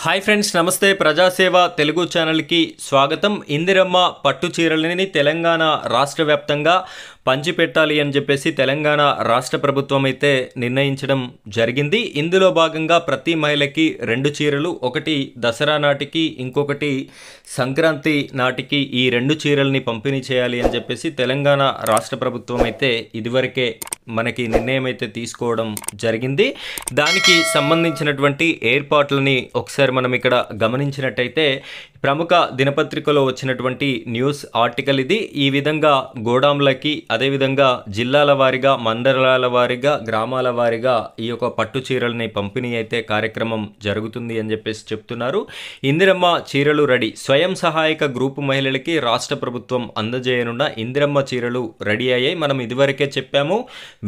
Hi friends, నమస్తే. ప్రజాసేవ తెలుగు ఛానల్కి స్వాగతం. ఇందిరమ్మ పట్టు చీరలని తెలంగాణ రాష్ట్ర వ్యాప్తంగా పంచిపెట్టాలి అని చెప్పేసి తెలంగాణ రాష్ట్ర ప్రభుత్వం అయితే నిర్ణయించడం జరిగింది. ఇందులో భాగంగా ప్రతి మహిళకి 2 చీరలు, ఒకటి దసరా నాటికి, ఇంకొకటి సంక్రాంతి నాటికి ఈ 2 చీరల్ని పంపిణీ చేయాలి అని చెప్పేసి తెలంగాణ రాష్ట్ర ప్రభుత్వం అయితే ఇదివరకే మనకి నిర్ణయం అయితే తీసుకోవడం జరిగింది. దానికి సంబంధించినటువంటి ఏర్పాట్లని ఒకసారి మనం ఇక్కడ గమనించినట్టయితే ప్రముఖ దినపత్రికలో వచ్చినటువంటి న్యూస్ ఆర్టికల్ ఇది. ఈ విధంగా గోడాంలకి, అదేవిధంగా జిల్లాల వారీగా, మండలాల వారీగా, గ్రామాల వారీగా ఈ యొక్క పట్టు చీరలని పంపిణీ అయితే కార్యక్రమం జరుగుతుంది అని చెప్పేసి చెప్తున్నారు. ఇందిరమ్మ చీరలు రెడీ. స్వయం సహాయక గ్రూపు మహిళలకి రాష్ట్ర ప్రభుత్వం అందజేయనున్న ఇందిరమ్మ చీరలు రెడీ అయ్యాయి. మనం ఇదివరకే చెప్పాము,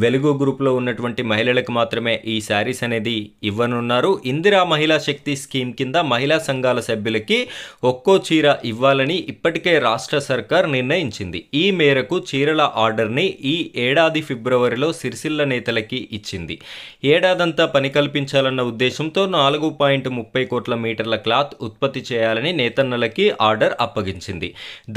వెలుగు గ్రూప్లో ఉన్నటువంటి మహిళలకు మాత్రమే ఈ శారీస్ అనేది ఇవ్వనున్నారు. ఇందిరా మహిళా శక్తి స్కీమ్ కింద మహిళా సంఘాల సభ్యులకి ఒక్కో చీర ఇవ్వాలని ఇప్పటికే రాష్ట్ర సర్కార్ నిర్ణయించింది. ఈ మేరకు చీరల ఆర్డర్ని ఈ ఏడాది ఫిబ్రవరిలో సిరిసిల్ల నేతలకి ఇచ్చింది. ఏడాదంతా పని కల్పించాలన్న ఉద్దేశంతో 4.30 కోట్ల మీటర్ల క్లాత్ ఉత్పత్తి చేయాలని నేతన్నలకి ఆర్డర్ అప్పగించింది.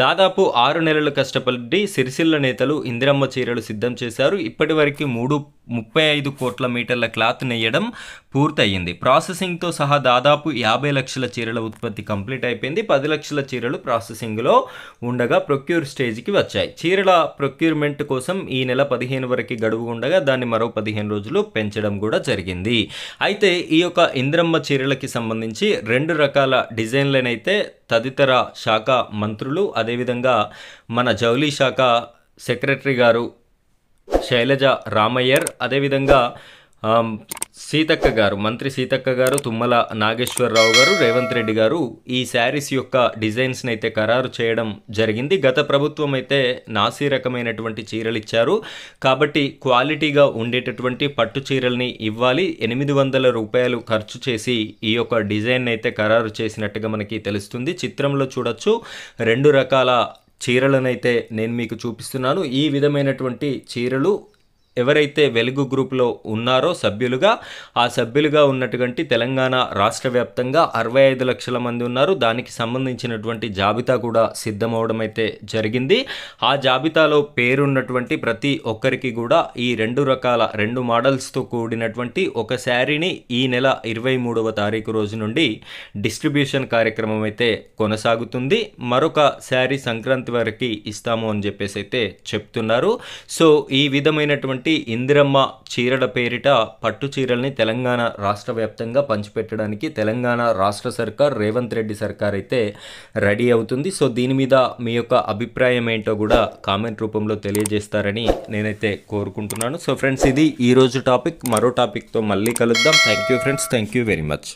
దాదాపు 6 నెలలు కష్టపడి సిరిసిల్ల నేతలు ఇందిరమ్మ చీరలు సిద్ధం చేశారు. ఇప్పటి వరకు 35 కోట్ల మీటర్ల క్లాత్ నెయ్యడం పూర్తయింది. ప్రాసెసింగ్తో సహా దాదాపు 50 లక్షల చీరల ఉత్పత్తి కంప్లీట్ అయిపోయింది. 10 లక్షల చీరలు ప్రాసెసింగ్లో ఉండగా ప్రొక్యూర్ స్టేజ్కి వచ్చాయి. చీరల ప్రొక్యూర్మెంట్ కోసం ఈ నెల 15 వరకు గడువు ఉండగా దాన్ని మరో 15 రోజులు పెంచడం కూడా జరిగింది. అయితే ఈ యొక్క ఇందిరమ్మ చీరలకి సంబంధించి 2 రకాల డిజైన్లనైతే తదితర శాఖ మంత్రులు, అదేవిధంగా మన జౌళి శాఖ సెక్రటరీ గారు శైలజ రామయ్యర్, అదేవిధంగా సీతక్క గారు, మంత్రి సీతక్క గారు, తుమ్మల నాగేశ్వరరావు గారు, రేవంత్ రెడ్డి గారు ఈ శారీస్ యొక్క డిజైన్స్ని అయితే ఖరారు చేయడం జరిగింది. గత ప్రభుత్వం అయితే నాసీ రకమైనటువంటి చీరలు ఇచ్చారు కాబట్టి క్వాలిటీగా ఉండేటటువంటి పట్టు చీరల్ని ఇవ్వాలి. 800 రూపాయలు ఖర్చు చేసి ఈ యొక్క డిజైన్ అయితే ఖరారు చేసినట్టుగా మనకి తెలుస్తుంది. చిత్రంలో చూడొచ్చు 2 రకాల చీరలనైతే నేను మీకు చూపిస్తున్నాను. ఈ విధమైనటువంటి చీరలు ఎవరైతే వెలుగు గ్రూప్లో ఉన్నారో సభ్యులుగా ఉన్నటువంటి తెలంగాణ రాష్ట్ర వ్యాప్తంగా 65 లక్షల మంది ఉన్నారు. దానికి సంబంధించినటువంటి జాబితా కూడా సిద్ధమవడం అయితే జరిగింది. ఆ జాబితాలో పేరున్నటువంటి ప్రతి ఒక్కరికి కూడా ఈ 2 రకాల 2 మోడల్స్తో కూడినటువంటి ఒక శారీని ఈ నెల 23వ తారీఖు రోజు నుండి డిస్ట్రిబ్యూషన్ కార్యక్రమం అయితే కొనసాగుతుంది. మరొక శారీ సంక్రాంతి వరకు ఇస్తాము అని చెప్పేసి అయితే చెప్తున్నారు. సో ఈ విధమైనటువంటి ఇందిరమ్మ చీరల పేరిట పట్టు చీరల్ని తెలంగాణ రాష్ట్ర వ్యాప్తంగా పంచిపెట్టడానికి తెలంగాణ రాష్ట్ర సర్కార్, రేవంత్ రెడ్డి సర్కార్ అయితే రెడీ అవుతుంది. సో దీని మీద మీ యొక్క అభిప్రాయం ఏంటో కూడా కామెంట్ రూపంలో తెలియజేస్తారని నేనైతే కోరుకుంటున్నాను. సో ఫ్రెండ్స్, ఇది ఈరోజు టాపిక్. మరో టాపిక్తో మళ్ళీ కలుద్దాం. Thank you friends, thank you very much.